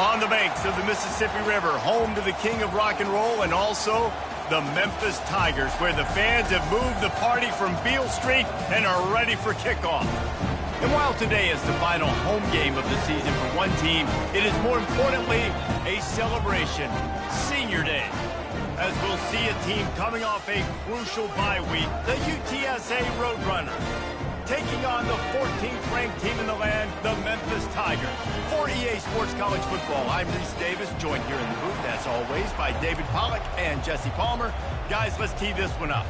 On the banks of the Mississippi River, home to the king of rock and roll and also the Memphis Tigers, where the fans have moved the party from Beale Street and are ready for kickoff. And while today is the final home game of the season for one team, it is more importantly a celebration, Senior Day, as we'll see a team coming off a crucial bye week, the UTSA Roadrunners, taking on the 14th ranked team in the land, the Memphis Tigers. For EA Sports College Football, I'm Reese Davis, joined here in the booth, as always, by David Pollack and Jesse Palmer. Guys, let's tee this one up.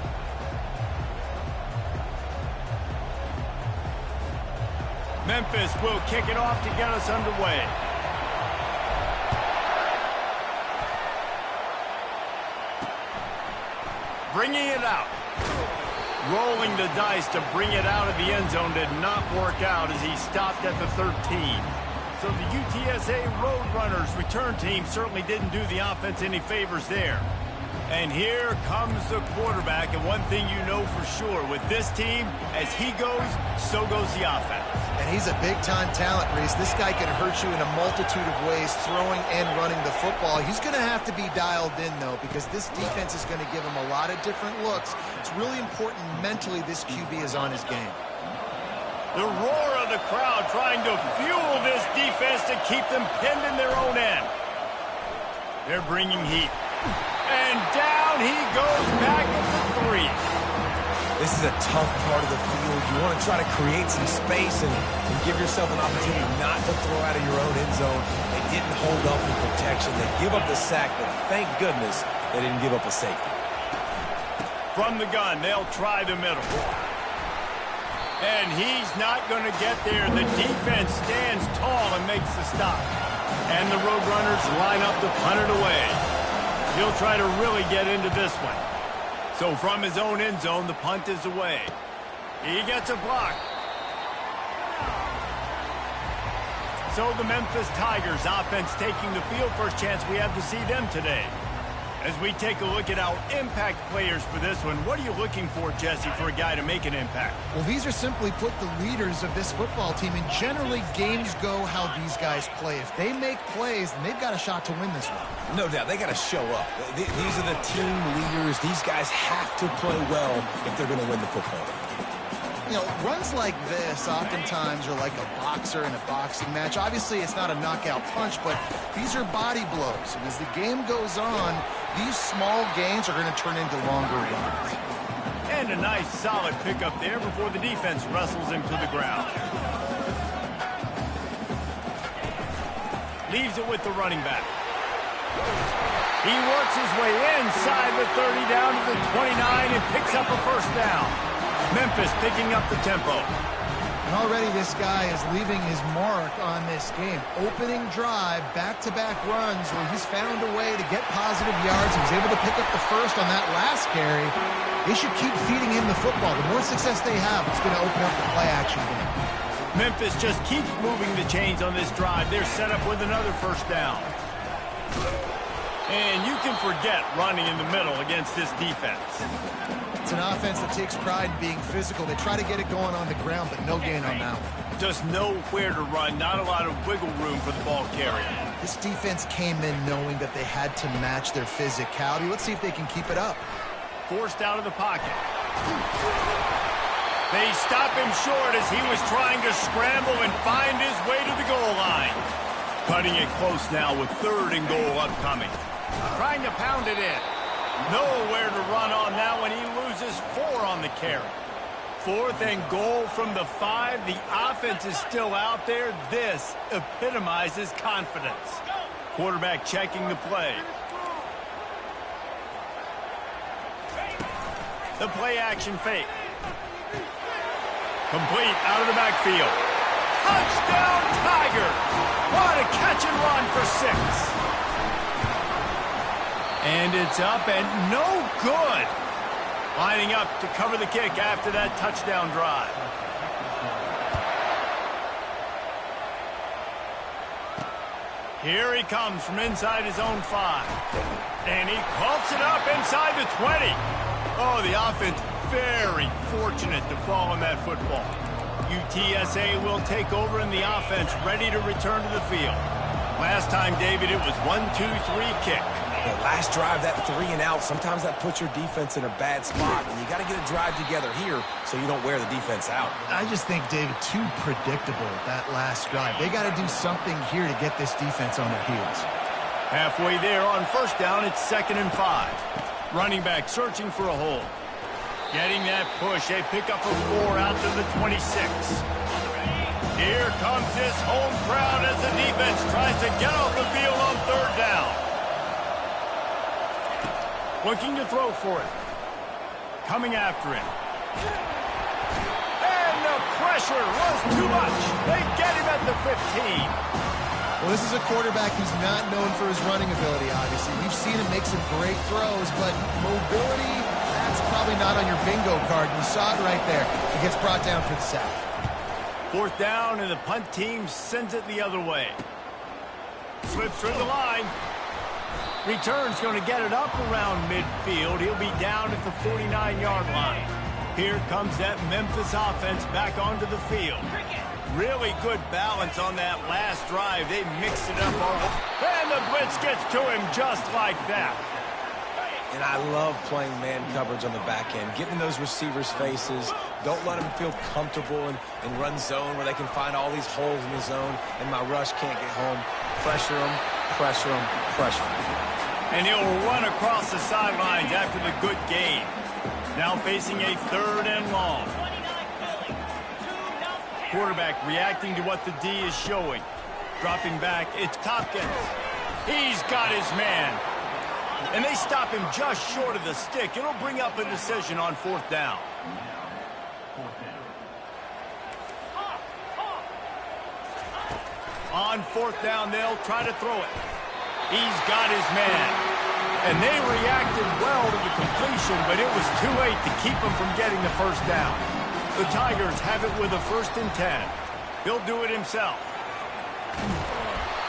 Memphis will kick it off to get us underway. Bringing it out. Rolling the dice to bring it out of the end zone did not work out as he stopped at the 13. So the UTSA Roadrunners return team certainly didn't do the offense any favors there. And here comes the quarterback, and one thing you know for sure, with this team, as he goes, so goes the offense. And he's a big-time talent, Reese. This guy can hurt you in a multitude of ways, throwing and running the football. He's going to have to be dialed in, though, because this defense is going to give him a lot of different looks. It's really important mentally this QB is on his game. The roar of the crowd trying to fuel this defense to keep them pinned in their own end. They're bringing heat. And down he goes back at the 3. This is a tough part of the field. You want to try to create some space and give yourself an opportunity not to throw out of your own end zone. They didn't hold up in protection. They give up the sack, but thank goodness they didn't give up a safety. From the gun, they'll try the middle. And he's not going to get there. The defense stands tall and makes the stop. And the Roadrunners line up to punt it away. He'll try to really get into this one. So from his own end zone, the punt is away. He gets a block. So the Memphis Tigers offense taking the field. First chance we have to see them today. As we take a look at our impact players for this one, what are you looking for, Jesse, for a guy to make an impact? Well, these are simply put the leaders of this football team, and generally games go how these guys play. If they make plays, then they've got a shot to win this one. No doubt. They got to show up. These are the team leaders. These guys have to play well if they're going to win the football game. You know, runs like this oftentimes are like a boxer in a boxing match. Obviously, it's not a knockout punch, but these are body blows. And as the game goes on, these small gains are going to turn into longer runs. And a nice, solid pickup there before the defense wrestles him to the ground. Leaves it with the running back. He works his way inside the 30 down to the 29 and picks up a first down. Memphis picking up the tempo. And already this guy is leaving his mark on this game. Opening drive, back-to-back runs where he's found a way to get positive yards. He was able to pick up the first on that last carry. They should keep feeding him the football. The more success they have, it's going to open up the play-action game. Memphis just keeps moving the chains on this drive. They're set up with another first down. And you can forget running in the middle against this defense. It's an offense that takes pride in being physical. They try to get it going on the ground, but no gain on that one. Just nowhere to run, not a lot of wiggle room for the ball carrier. This defense came in knowing that they had to match their physicality. Let's see if they can keep it up. Forced out of the pocket. They stop him short as he was trying to scramble and find his way to the goal line. Cutting it close now with 3rd and goal upcoming. Trying to pound it in. Nowhere to run on that one. He loses 4 on the carry. 4th and goal from the 5. The offense is still out there. This epitomizes confidence. Quarterback checking the play. The play action fake. Complete out of the backfield. Touchdown Tiger! What a catch and run for 6. And it's up and no good. Lining up to cover the kick after that touchdown drive. Here he comes from inside his own 5. And he pumps it up inside the 20. Oh, the offense very fortunate to fall on that football. UTSA will take over in the offense, ready to return to the field. Last time, David, it was 1-2-3 kick. The last drive, that 3 and out, sometimes that puts your defense in a bad spot, and you got to get a drive together here so you don't wear the defense out. I just think, David, too predictable that last drive. They got to do something here to get this defense on their heels. Halfway there on first down, it's 2nd and 5. Running back searching for a hole. Getting that push, a pickup of 4 out to the 26. Here comes this home crowd as the defense tries to get off the field on 3rd down. Looking to throw for it. Coming after him. And the pressure was too much. They get him at the 15. Well, this is a quarterback who's not known for his running ability, obviously. We've seen him make some great throws, but mobility, that's probably not on your bingo card. You saw it right there. It gets brought down for the sack. 4th down, and the punt team sends it the other way. Slips through the line. Return's going to get it up around midfield. He'll be down at the 49-yard line. Here comes that Memphis offense back onto the field. Really good balance on that last drive. They mixed it up all. And the blitz gets to him just like that. And I love playing man coverage on the back end, getting those receivers' faces. Don't let them feel comfortable in run zone where they can find all these holes in the zone, and my rush can't get home. Pressure them, pressure them, pressure them. And he'll run across the sidelines after the good gain. Now facing a 3rd and long. Quarterback reacting to what the D is showing. Dropping back, it's Tompkins. He's got his man. And they stop him just short of the stick. It'll bring up a decision on 4th down. On 4th down, they'll try to throw it. He's got his man. And they reacted well to the completion, but it was too late to keep him from getting the 1st down. The Tigers have it with a 1st and 10. He'll do it himself.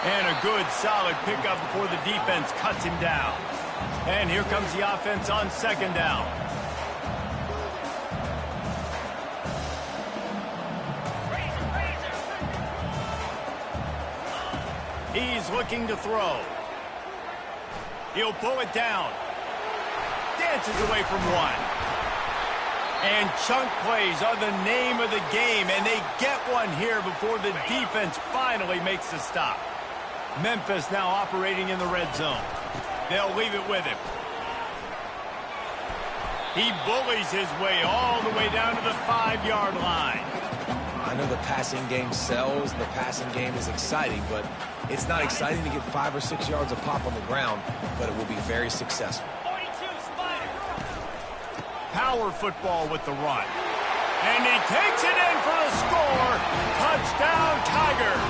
And a good, solid pickup before the defense cuts him down. And here comes the offense on 2nd down. He's looking to throw. He'll pull it down. Dances away from one. And chunk plays are the name of the game, and they get one here before the defense finally makes the stop. Memphis now operating in the red zone. They'll leave it with him. He bullies his way all the way down to the 5-yard line. I know the passing game sells, the passing game is exciting, but it's not exciting to get 5 or 6 yards of pop on the ground, but it will be very successful. Power football with the run. And he takes it in for the score. Touchdown, Tigers.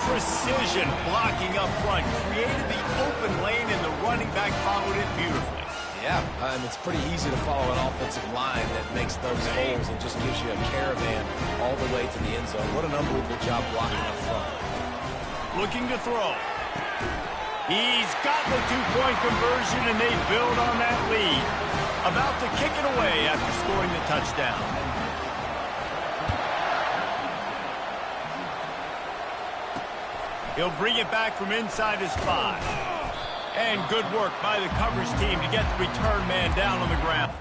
Precision blocking up front created the open lane, and the running back followed it beautifully. Yeah, and it's pretty easy to follow an offensive line that makes those holes and just gives you a caravan all the way to the end zone. What an unbelievable job blocking up front. Looking to throw. He's got the 2-point conversion, and they build on that lead. About to kick it away after scoring the touchdown. He'll bring it back from inside his 5. And good work by the coverage team to get the return man down on the ground.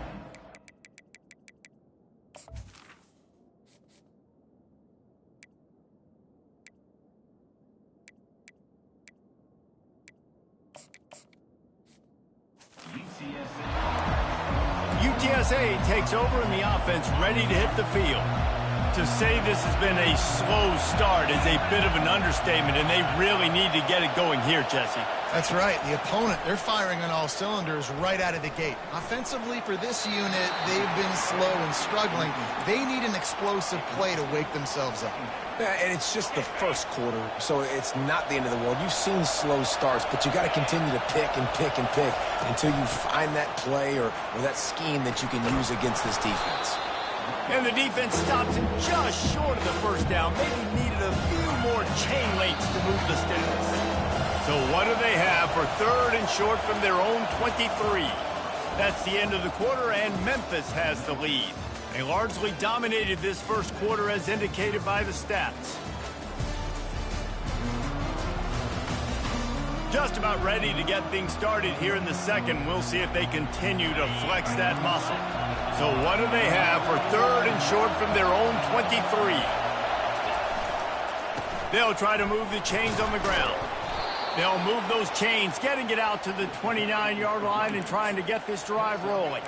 UTSA takes over in the offense, ready to hit the field. To say this has been a slow start is a bit of an understatement, and they really need to get it going here, Jesse. That's right. The opponent, they're firing on all cylinders right out of the gate. Offensively, for this unit, they've been slow and struggling. They need an explosive play to wake themselves up. Yeah, and it's just the first quarter, so it's not the end of the world. You've seen slow starts, but you got to continue to pick and pick and pick until you find that play or that scheme that you can use against this defense. And the defense stops him just short of the 1st down. Maybe needed a few more chain links to move the sticks. So what do they have for 3rd and short from their own 23? That's the end of the quarter, and Memphis has the lead. They largely dominated this first quarter as indicated by the stats. Just about ready to get things started here in the second. We'll see if they continue to flex that muscle. So what do they have for 3rd and short from their own 23? They'll try to move the chains on the ground. They'll move those chains, getting it out to the 29-yard line and trying to get this drive rolling.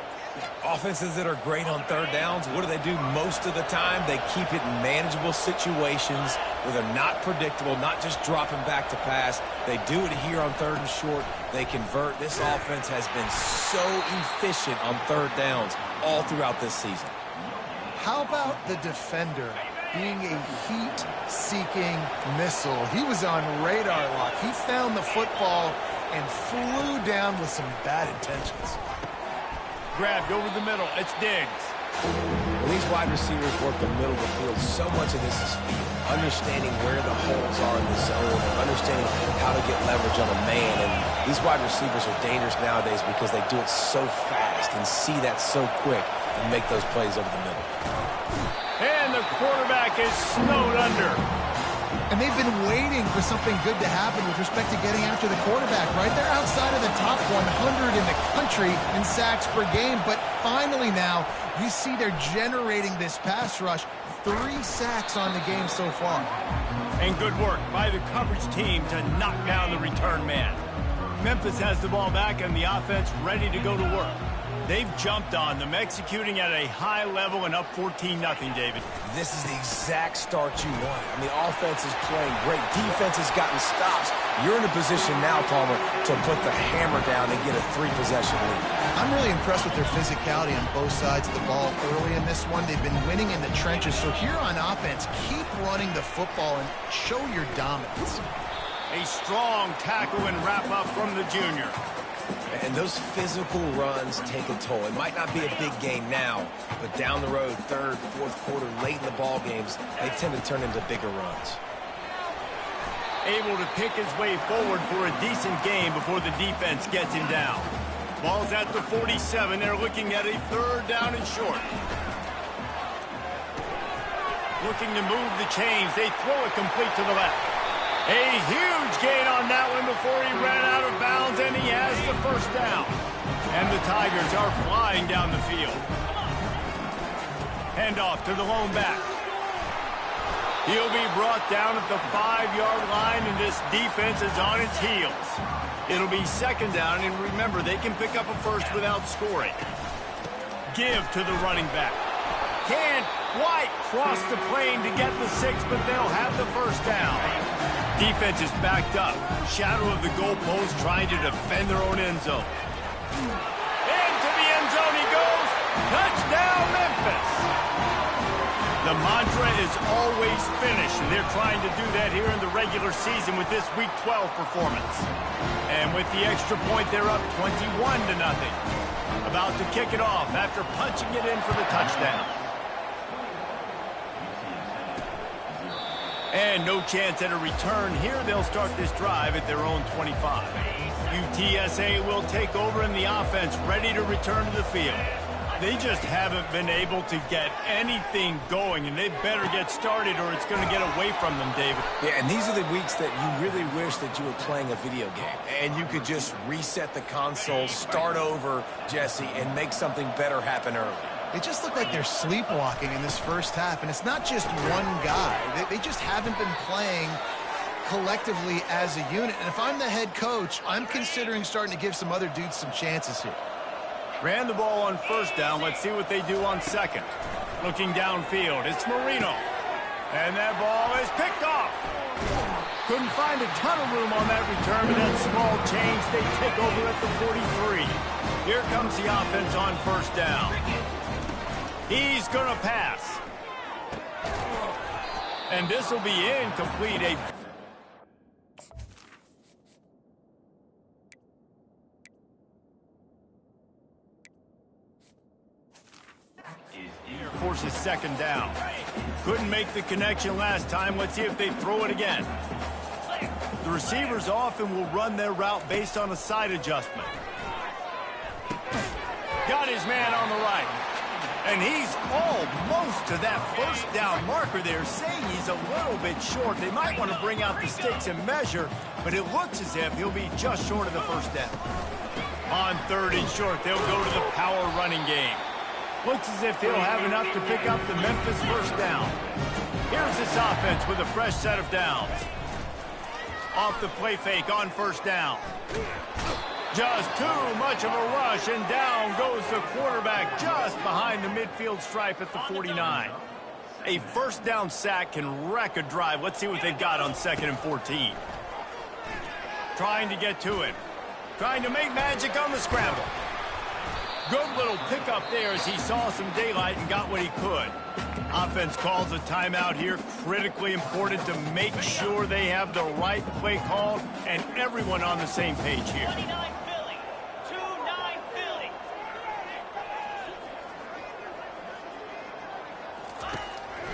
Offenses that are great on 3rd downs, what do? Most of the time, they keep it in manageable situations where they're not predictable, not just dropping back to pass. They do it here on 3rd and short. They convert. This offense has been so efficient on 3rd downs all throughout this season. How about the defender being a heat-seeking missile? He was on radar lock. He found the football and flew down with some bad intentions. Grabbed over the middle. It's Diggs. When these wide receivers work the middle of the field, so much of this is feel. Understanding where the holes are in the zone, understanding how to get leverage on a man. And these wide receivers are dangerous nowadays because they do it so fast and see that so quick and make those plays over the middle. And the quarterback is snowed under. And they've been waiting for something good to happen with respect to getting after the quarterback, right? They're outside of the top 100 in the country in sacks per game, but finally now you see they're generating this pass rush. 3 sacks on the game so far. And good work by the coverage team to knock down the return man. Memphis has the ball back and the offense ready to go to work. They've jumped on them, executing at a high level and up 14-0, David. This is the exact start you want. I mean, offense is playing great. Defense has gotten stops. You're in a position now, Palmer, to put the hammer down and get a 3-possession lead. I'm really impressed with their physicality on both sides of the ball early in this one. They've been winning in the trenches. So here on offense, keep running the football and show your dominance. A strong tackle and wrap up from the junior. And those physical runs take a toll. It might not be a big game now, but down the road, 3rd, 4th quarter, late in the ball games, they tend to turn into bigger runs. Able to pick his way forward for a decent game before the defense gets him down. Ball's at the 47. They're looking at a 3rd down and short. Looking to move the chains. They throw it complete to the left. A huge gain on that one before he ran out of bounds, and he has the 1st down. And the Tigers are flying down the field. Handoff to the lone back. He'll be brought down at the 5-yard line, and this defense is on its heels. It'll be 2nd down, and remember, they can pick up a 1st without scoring. Give to the running back. Can't quite cross the plane to get the 6, but they'll have the 1st down. Defense is backed up. Shadow of the goalpost trying to defend their own end zone. Into the end zone he goes. Touchdown, Memphis. The mantra is always finish, and they're trying to do that here in the regular season with this Week 12 performance. And with the extra point, they're up 21-0. About to kick it off after punching it in for the touchdown. And no chance at a return here. They'll start this drive at their own 25. UTSA will take over in the offense, ready to return to the field. They just haven't been able to get anything going, and they better get started or it's going to get away from them, David. Yeah, and these are the weeks that you really wish that you were playing a video game and you could just reset the console, start over, Jesse, and make something better happen early. They just look like they're sleepwalking in this 1st half, and it's not just one guy. They just haven't been playing collectively as a unit. And if I'm the head coach, I'm considering starting to give some other dudes some chances here. Ran the ball on 1st down. Let's see what they do on 2nd. Looking downfield, it's Marino. And that ball is picked off. Couldn't find a ton of room on that return, but that small change, they take over at the 43. Here comes the offense on 1st down. He's going to pass. And this will be incomplete. Forces 2nd down. Couldn't make the connection last time. Let's see if they throw it again. The receivers often will run their route based on a side adjustment. Got his man on the right. And he's almost to that first down marker there, saying he's a little bit short. They might want to bring out the sticks and measure, but it looks as if he'll be just short of the first down. On 3rd and short, they'll go to the power running game. Looks as if he'll have enough to pick up the Memphis first down. Here's this offense with a fresh set of downs. Off the play fake on 1st down. Just too much of a rush, and down goes the quarterback just behind the midfield stripe at the 49. A first down sack can wreck a drive. Let's see what they've got on 2nd and 14. Trying to get to it. Trying to make magic on the scramble. Good little pickup there as he saw some daylight and got what he could. Offense calls a timeout here. Critically important to make sure they have the right play called and everyone on the same page here. 29 Philly. 2-9 Philly.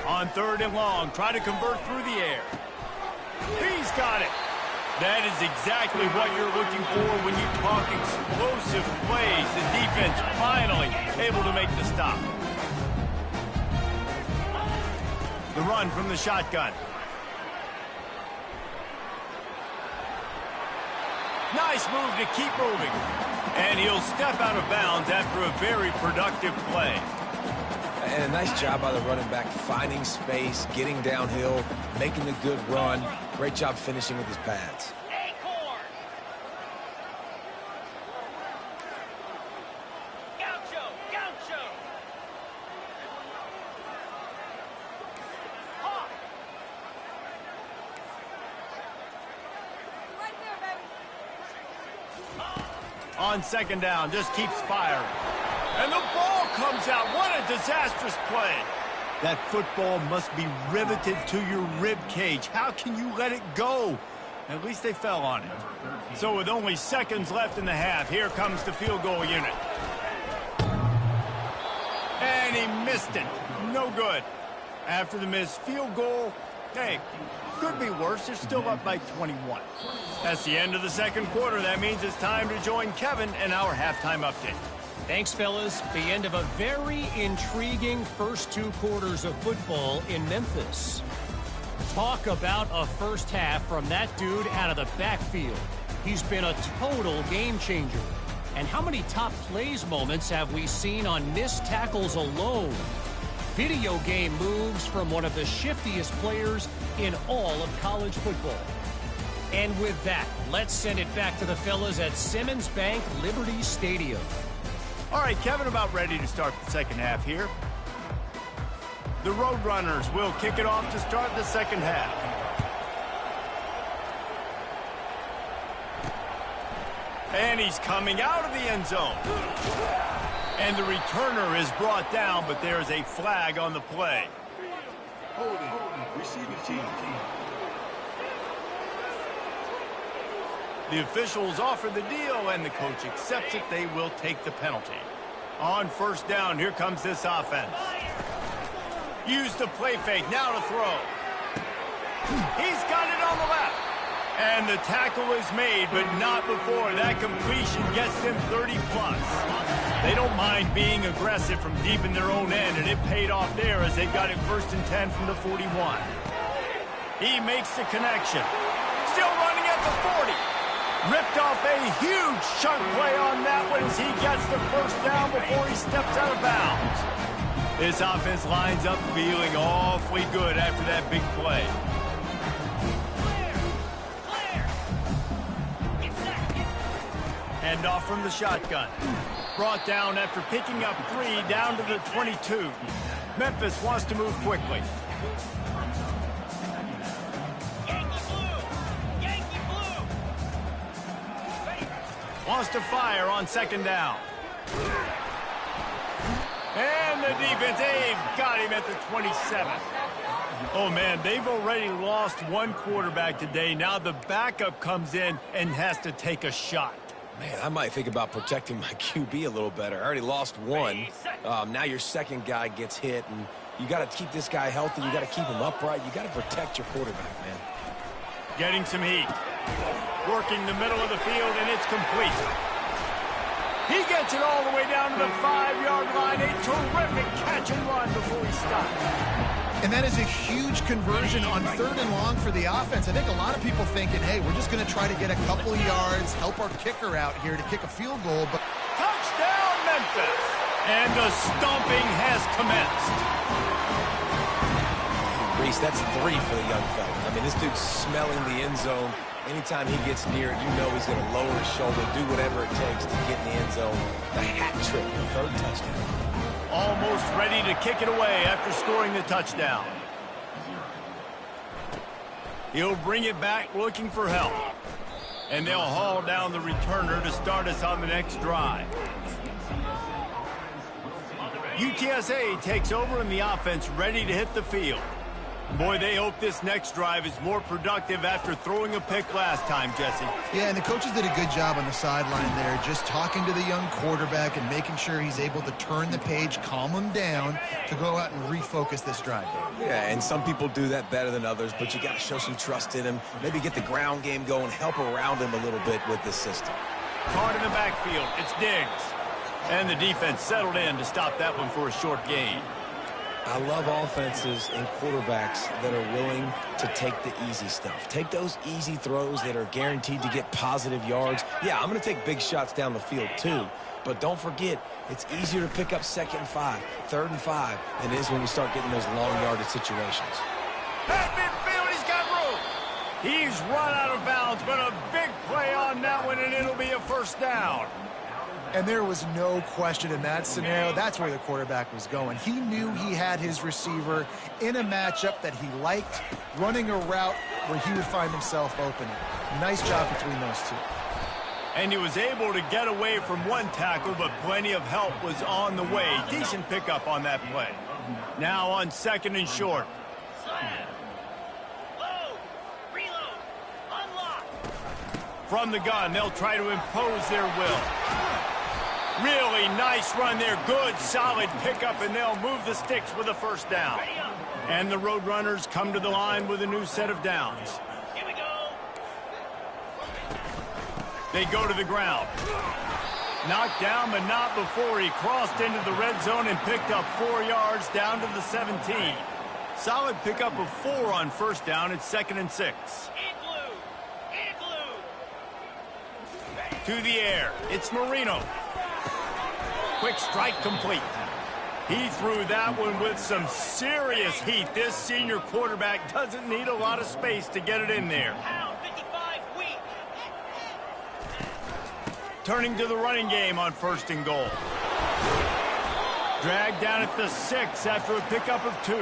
On 3rd and long, try to convert through the air. He's got it. That is exactly what you're looking for when you talk explosive plays. The defense finally able to make the stop. The run from the shotgun. Nice move to keep moving. And he'll step out of bounds after a very productive play. And a nice job by the running back, finding space, getting downhill, making a good run. Great job finishing with his pads. Acorn. Gaucho. Gaucho. Hawk. Right there, baby. On 2nd down, just keeps firing. And the ball comes out. What a disastrous play. That football must be riveted to your rib cage. How can you let it go? At least they fell on it. So with only seconds left in the half, here comes the field goal unit. And he missed it. No good. After the missed field goal, hey, could be worse. They're still up by 21. That's the end of the 2nd quarter. That means it's time to join Kevin in our halftime update. Thanks, fellas. The end of a very intriguing first 2 quarters of football in Memphis. Talk about a first half from that dude out of the backfield. He's been a total game changer. And how many top plays moments have we seen on missed tackles alone? Video game moves from one of the shiftiest players in all of college football. And with that, let's send it back to the fellas at Simmons Bank Liberty Stadium. All right, Kevin, about ready to start the 2nd half here. The Roadrunners will kick it off to start the 2nd half. And he's coming out of the end zone. And the returner is brought down, but there is a flag on the play. Holding. Receiving team. The officials offer the deal, and the coach accepts it. They will take the penalty. On 1st down, here comes this offense. Use the play fake, now to throw. He's got it on the left. And the tackle is made, but not before. That completion gets them 30-plus. They don't mind being aggressive from deep in their own end, and it paid off there as they got it 1st and 10 from the 41. He makes the connection. Still running at the 40. Ripped off a huge chunk play on that one as he gets the first down before he steps out of bounds. This offense lines up feeling awfully good after that big play. Hand off from the shotgun. Brought down after picking up 3 down to the 22. Memphis wants to move quickly. Wants to fire on 2nd down. And the defense, they've got him at the 27. Oh, man, they've already lost one quarterback today. Now the backup comes in and has to take a shot. Man, I might think about protecting my QB a little better. I already lost one. Now your 2nd guy gets hit, and you got to keep this guy healthy. You got to keep him upright. You got to protect your quarterback, man. Getting some heat. Working the middle of the field, and it's complete. He gets it all the way down to the 5-yard line. A terrific catch and run before he stops. And that is a huge conversion on 3rd and long for the offense. I think a lot of people thinking, hey, we're just going to try to get a couple yards, help our kicker out here to kick a field goal. But touchdown, Memphis! And the stomping has commenced. Reese, that's 3 for the young fella. I mean, this dude's smelling the end zone. Anytime he gets near it, you know he's going to lower his shoulder, do whatever it takes to get in the end zone. The hat trick, the 3rd touchdown. Almost ready to kick it away after scoring the touchdown. He'll bring it back looking for help. And they'll haul down the returner to start us on the next drive. UTSA takes over and the offense ready to hit the field. Boy, they hope this next drive is more productive after throwing a pick last time, Jesse. yeah, and the coaches did a good job on the sideline there, just talking to the young quarterback and making sure he's able to turn the page, calm him down to go out and refocus this drive. Yeah, and some people do that better than others, but you got to show some trust in him, maybe get the ground game going, help around him a little bit with this system. Caught in the backfield, it's Diggs. And the defense settled in to stop that one for a short gain. I love offenses and quarterbacks that are willing to take the easy stuff. Take those easy throws that are guaranteed to get positive yards. Yeah, I'm going to take big shots down the field too. But don't forget, it's easier to pick up 2nd and 5, 3rd and 5 than it is when we start getting those long yardage situations. At midfield, he's got room. He's run out of bounds, but a big play on that one, and it'll be a 1st down. And there was no question in that scenario. That's where the quarterback was going. He knew he had his receiver in a matchup that he liked, running a route where he would find himself open. Nice job between those two. And he was able to get away from one tackle, but plenty of help was on the way. Decent pickup on that play. Now on 2nd and short. Load. Reload. Unlock. From the gun, they'll try to impose their will. Really nice run there. Good, solid pickup, and they'll move the sticks with a 1st down. And the Roadrunners come to the line with a new set of downs. Here we go. They go to the ground. Knocked down, but not before he crossed into the red zone and picked up 4 yards down to the 17. Solid pickup of 4 on 1st down. It's 2nd and 6. Igloo. Igloo. To the air. It's Marino. Quick strike complete. He threw that one with some serious heat. This senior quarterback doesn't need a lot of space to get it in there. Pound 55 weak. Turning to the running game on 1st and goal. Dragged down at the 6 after a pickup of 2.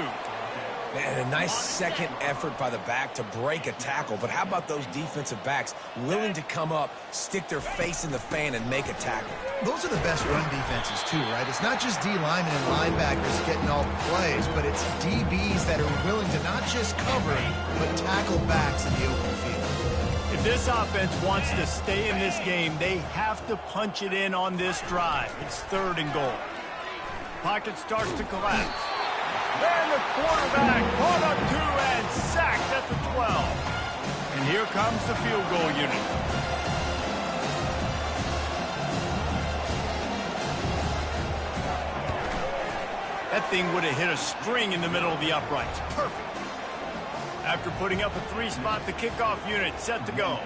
Man, a nice second effort by the back to break a tackle. But how about those defensive backs willing to come up, stick their face in the fan, and make a tackle? Those are the best run defenses too, right? It's not just D linemen and linebackers getting all the plays, but it's DBs that are willing to not just cover, but tackle backs in the open field. If this offense wants to stay in this game, they have to punch it in on this drive. It's 3rd and goal. Pocket starts to collapse. And the quarterback caught up 2 and sacked at the 12. And here comes the field goal unit. That thing would have hit a string in the middle of the uprights. Perfect. After putting up a 3-spot, the kickoff unit set to go.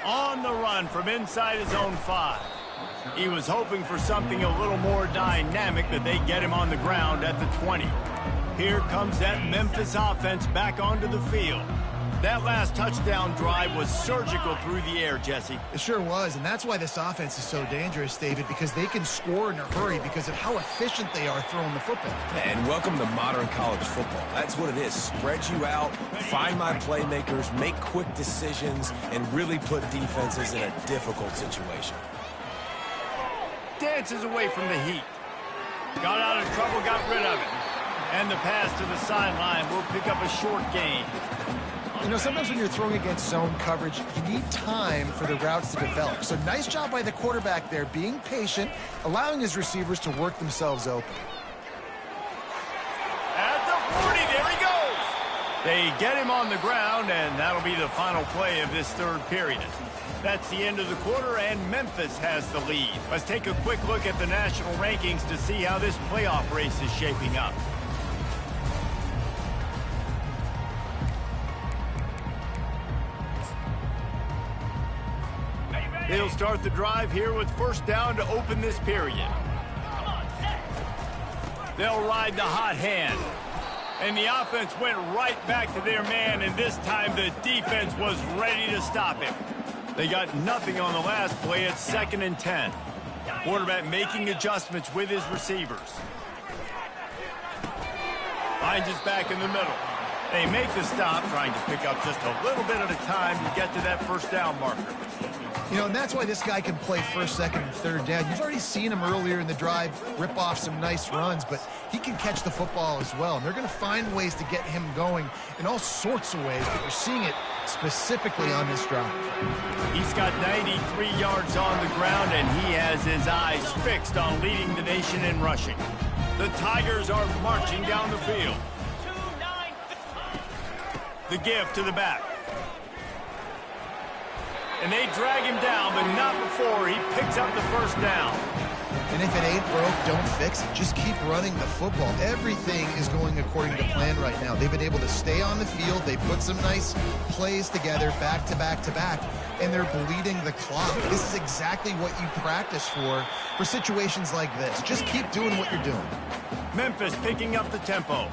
On the run from inside his own 5. He was hoping for something a little more dynamic, but they get him on the ground at the 20. Here comes that Memphis offense back onto the field. That last touchdown drive was surgical through the air, Jesse. It sure was, and that's why this offense is so dangerous, David, because they can score in a hurry because of how efficient they are throwing the football. And welcome to modern college football. That's what it is. Spread you out, find my playmakers, make quick decisions, and really put defenses in a difficult situation. Dances away from the heat. Got out of trouble, got rid of it. And the pass to the sideline will pick up a short gain. You know, sometimes when you're throwing against zone coverage, you need time for the routes to develop. So nice job by the quarterback there, being patient, allowing his receivers to work themselves open. At the 40, there he goes. They get him on the ground, and that'll be the final play of this third period. That's the end of the quarter, and Memphis has the lead. Let's take a quick look at the national rankings to see how this playoff race is shaping up. They'll start the drive here with first down to open this period. They'll ride the hot hand. And the offense went right back to their man, and this time the defense was ready to stop him. They got nothing on the last play. It's 2nd and 10. Quarterback making adjustments with his receivers. Finds his back in the middle. They make the stop, trying to pick up just a little bit at a time to get to that first down marker. You know, and that's why this guy can play first, second, and third down. You've already seen him earlier in the drive rip off some nice runs, but he can catch the football as well. And they're going to find ways to get him going in all sorts of ways, but you're seeing it specifically on this drive. He's got 93 yards on the ground, and he has his eyes fixed on leading the nation in rushing. The Tigers are marching down the field. The give to the back. And they drag him down, but not before he picks up the first down. And if it ain't broke, don't fix it. Just keep running the football. Everything is going according to plan right now. They've been able to stay on the field. They put some nice plays together back to back to back, and they're bleeding the clock. This is exactly what you practice for situations like this. Just keep doing what you're doing. Memphis picking up the tempo.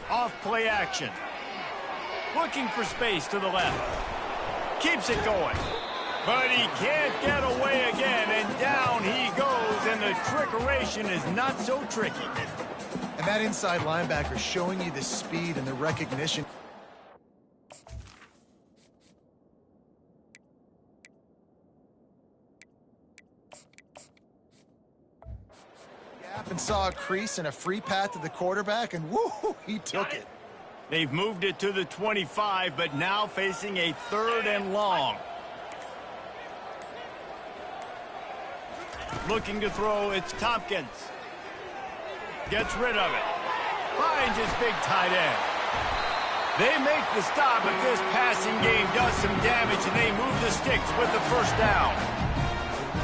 Off play action. Looking for space to the left. Keeps it going. But he can't get away again, and down he goes, and the trickeration is not so tricky. And that inside linebacker showing you the speed and the recognition. Gap and saw a crease and a free path to the quarterback, and woo, he took it. They've moved it to the 25, but now facing a 3rd and long. Looking to throw, it's Tompkins. Gets rid of it. Finds his big tight end. They make the stop, but this passing game does some damage, and they move the sticks with the first down.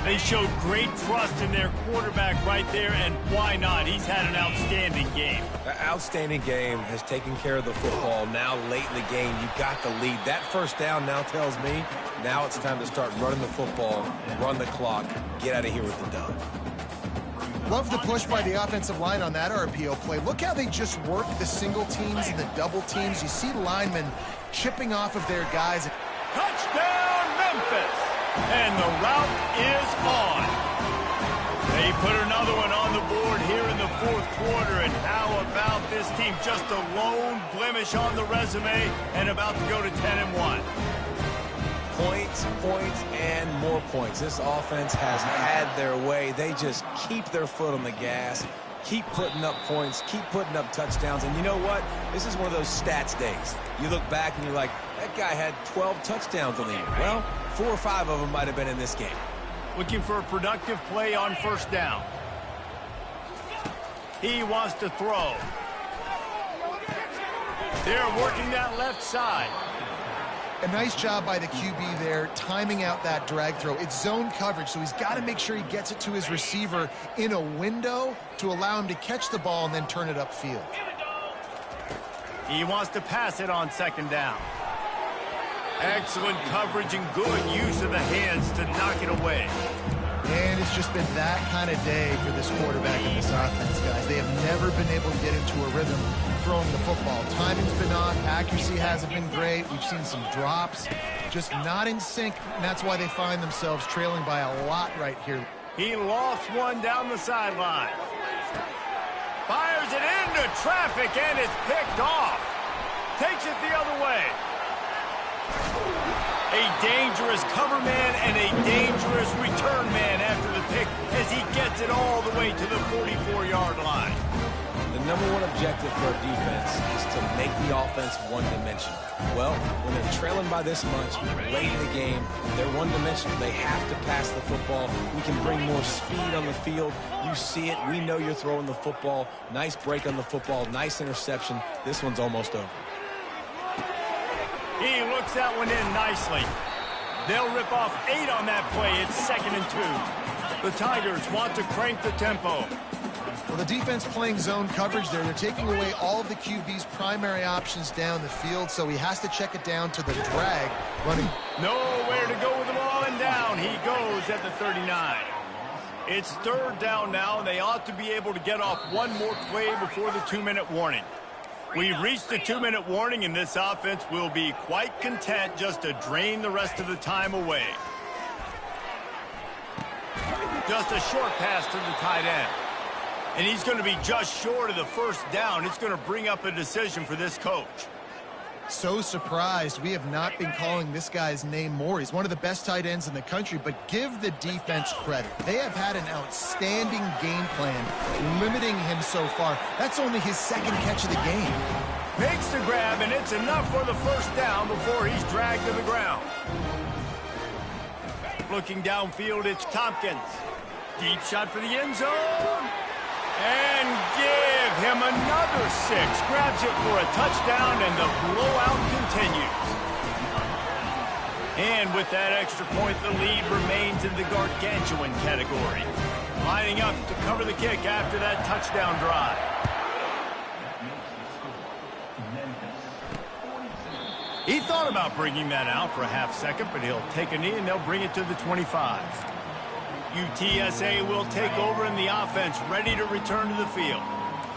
They showed great trust in their quarterback right there, and why not? He's had an outstanding game. An outstanding game, has taken care of the football. Now late in the game, you got the lead. That first down now tells me now it's time to start running the football, run the clock, get out of here with the dub. Love the push by the offensive line on that RPO play. Look how they just work the single teams and the double teams. You see linemen chipping off of their guys. Touchdown, Memphis! And the route is on. They put another one on the board here in the 4th quarter. And how about this team? Just a lone blemish on the resume and about to go to 10-1. Points, points, and more points. This offense has had their way. They just keep their foot on the gas, keep putting up points, keep putting up touchdowns. And you know what? This is one of those stats days. You look back and you're like, that guy had 12 touchdowns on the year. Well, 4 or 5 of them might have been in this game. Looking for a productive play on first down. He wants to throw. They're working that left side. A nice job by the QB there, timing out that drag throw. It's zone coverage, so he's got to make sure he gets it to his receiver in a window to allow him to catch the ball and then turn it upfield. He wants to pass it on 2nd down. Excellent coverage and good use of the hands to knock it away. And it's just been that kind of day for this quarterback and this offense, guys. They have never been able to get into a rhythm throwing the football. Timing's been off. Accuracy hasn't been great. We've seen some drops. Just not in sync, and that's why they find themselves trailing by a lot right here. He lost one down the sideline. Fires it into traffic, and it's picked off. Takes it the other way. A dangerous cover man and a dangerous return man after the pick as he gets it all the way to the 44-yard line. The The #1 objective for a defense is to make the offense one-dimensional. Well, when they're trailing by this much, late in the game, they're one-dimensional. They have to pass the football. We can bring more speed on the field. You see it. We know you're throwing the football. Nice break on the football. Nice interception. This one's almost over. He looks that one in nicely. They'll rip off 8 on that play. It's 2nd and 2. The Tigers want to crank the tempo. Well, the defense playing zone coverage there. They're taking away all of the QB's primary options down the field, so he has to check it down to the drag running. Nowhere to go with the ball, and down he goes at the 39. It's 3rd down now, and they ought to be able to get off one more play before the 2-minute warning. We've reached the 2-minute warning, and this offense will be quite content just to drain the rest of the time away. Just a short pass to the tight end. And he's going to be just short of the 1st down. It's going to bring up a decision for this coach. So surprised we have not been calling this guy's name more. He's one of the best tight ends in the country, but give the defense credit. They have had an outstanding game plan limiting him so far. That's only his 2nd catch of the game. Makes the grab, and it's enough for the 1st down before he's dragged to the ground. Looking downfield, it's Tompkins. Deep shot for the end zone. And give him another 6. Grabs it for a touchdown, and the blowout continues. And with that extra point, the lead remains in the gargantuan category. Lining up to cover the kick after that touchdown drive. He thought about bringing that out for a half-second, but he'll take a knee, and they'll bring it to the 25. UTSA will take over in the offense, ready to return to the field.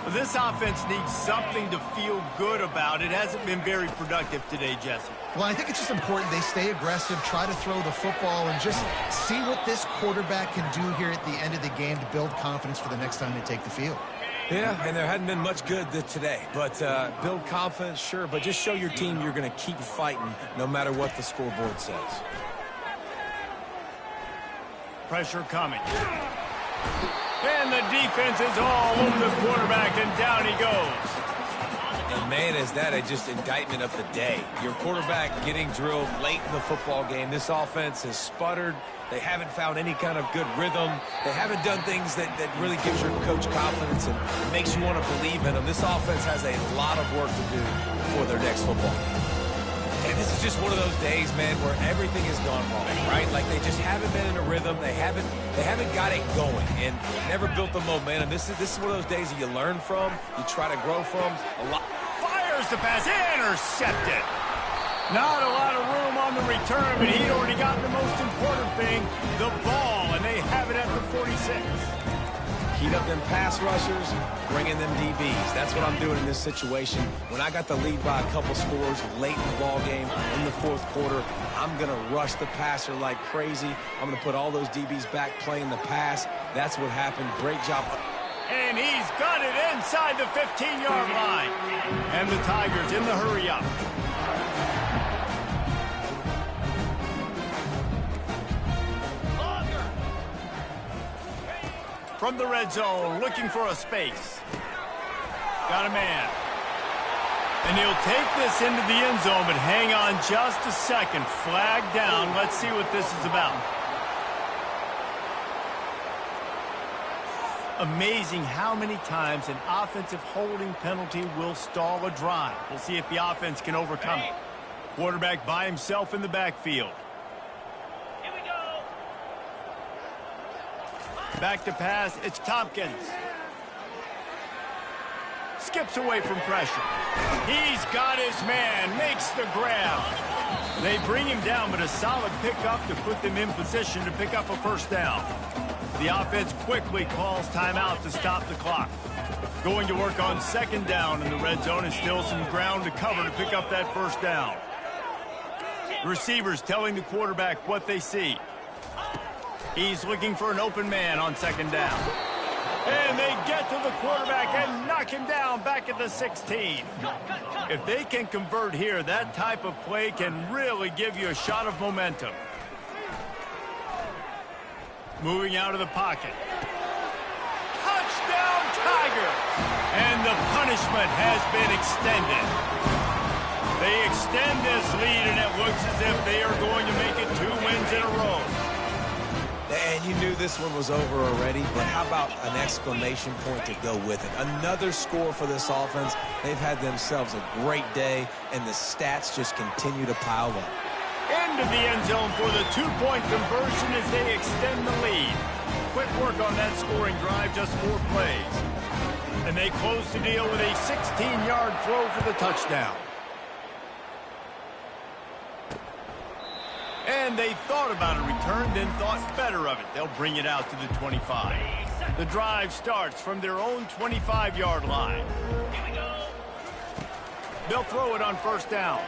This offense needs something to feel good about. It hasn't been very productive today, Jesse. Well, I think it's just important they stay aggressive, try to throw the football, and just see what this quarterback can do here at the end of the game to build confidence for the next time they take the field. Yeah, and there hadn't been much good today. But build confidence, sure, but just show your team you're going to keep fighting no matter what the scoreboard says. Pressure coming. And the defense is all over the quarterback, and down he goes. And man, is that just indictment of the day. Your quarterback getting drilled late in the football game. This offense has sputtered. They haven't found any kind of good rhythm. They haven't done things that really gives your coach confidence and makes you want to believe in them. This offense has a lot of work to do before their next football game. And this is just one of those days, man, where everything has gone wrong, right? Like they just haven't been in a rhythm. They haven't got it going and never built the momentum. This is one of those days that you learn from, you try to grow from. Fires the pass, intercepted. Not a lot of room on the return, but he'd already gotten the most important thing, the ball, and they have it at the 46. Heat up them pass rushers, bringing them DBs. That's what I'm doing in this situation. When I got the lead by a couple scores late in the ball game, in the 4th quarter, I'm going to rush the passer like crazy. I'm going to put all those DBs back playing the pass. That's what happened. Great job. And he's got it inside the 15-yard line. And the Tigers in the hurry-up. From the red zone, looking for a space. Got a man. And he'll take this into the end zone, but hang on just a second. Flag down. Let's see what this is about. Amazing how many times an offensive holding penalty will stall a drive. We'll see if the offense can overcome it. Quarterback by himself in the backfield. Here we go. Back to pass, it's Tompkins. Skips away from pressure. He's got his man, makes the grab. They bring him down, but a solid pickup to put them in position to pick up a 1st down. The offense quickly calls timeout to stop the clock. Going to work on 2nd down in the red zone, and still some ground to cover to pick up that 1st down. Receivers telling the quarterback what they see. He's looking for an open man on 2nd down. And they get to the quarterback and knock him down back at the 16. If they can convert here, that type of play can really give you a shot of momentum. Moving out of the pocket. Touchdown Tigers! And the punishment has been extended. They extend this lead, and it looks as if they are going to make it 2 wins in a row. And you knew this one was over already, but how about an exclamation point to go with it? Another score for this offense. They've had themselves a great day, and the stats just continue to pile up. Into the end zone for the 2-point conversion as they extend the lead. Quick work on that scoring drive, just 4 plays. And they close the deal with a 16-yard throw for the touchdown. And they thought about a return, then thought better of it. They'll bring it out to the 25. The drive starts from their own 25-yard line. Here we go. They'll throw it on first down.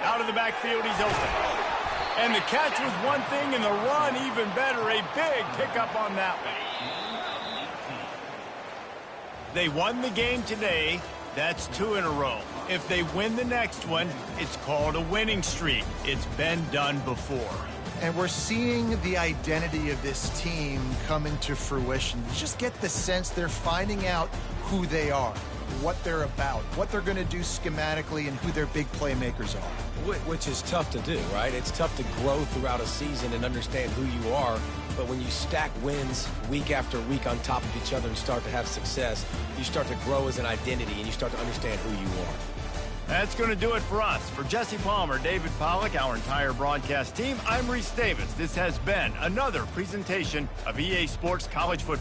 Out of the backfield, he's open. And the catch was one thing, and the run even better. A big pickup on that one. They won the game today. That's 2 in a row. If they win the next one, it's called a winning streak. It's been done before. And we're seeing the identity of this team come into fruition. You just get the sense they're finding out who they are, what they're about, what they're going to do schematically, and who their big playmakers are. Which is tough to do, right? It's tough to grow throughout a season and understand who you are. But when you stack wins week after week on top of each other and start to have success, you start to grow as an identity and you start to understand who you are. That's going to do it for us. For Jesse Palmer, David Pollack, our entire broadcast team, I'm Reese Davis. This has been another presentation of EA Sports College Football.